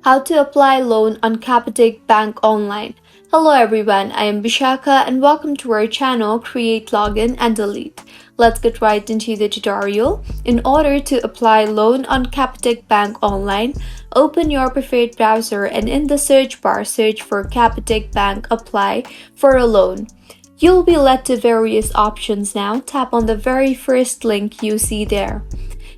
How to apply loan on Capitec Bank online. Hello everyone, I am Bishaka and welcome to our channel Create, Login and Delete. Let's get right into the tutorial. In order to apply loan on Capitec Bank online, open your preferred browser and in the search bar search for Capitec Bank Apply for a loan. You'll be led to various options now. Tap on the very first link you see there.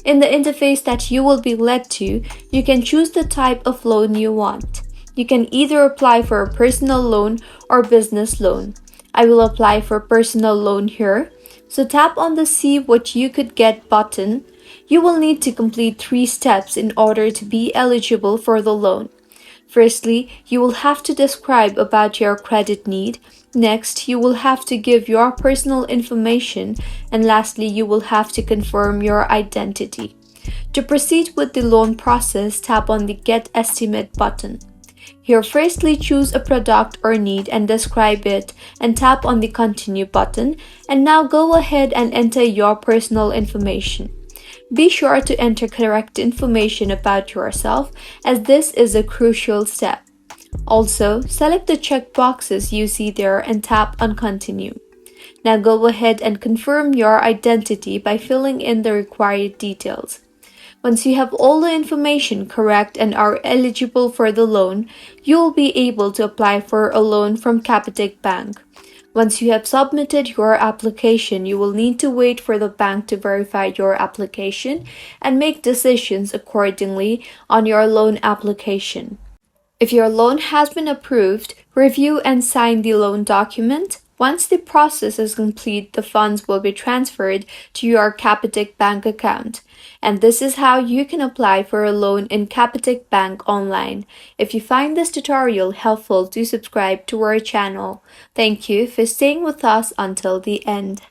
In the interface that you will be led to, you can choose the type of loan you want. You can either apply for a personal loan or business loan. I will apply for personal loan here. So tap on the See What You Could Get button. You will need to complete 3 steps in order to be eligible for the loan. Firstly, you will have to describe about your credit need. Next, you will have to give your personal information. And lastly, you will have to confirm your identity. To proceed with the loan process, tap on the Get Estimate button. Here, firstly choose a product or need and describe it and tap on the Continue button. And now go ahead and enter your personal information. Be sure to enter correct information about yourself as this is a crucial step. Also, select the check boxes you see there and tap on Continue. Now go ahead and confirm your identity by filling in the required details. Once you have all the information correct and are eligible for the loan, you will be able to apply for a loan from Capitec Bank. Once you have submitted your application, you will need to wait for the bank to verify your application and make decisions accordingly on your loan application. If your loan has been approved, review and sign the loan document. Once the process is complete, the funds will be transferred to your Capitec Bank account. And this is how you can apply for a loan in Capitec Bank online. If you find this tutorial helpful, do subscribe to our channel. Thank you for staying with us until the end.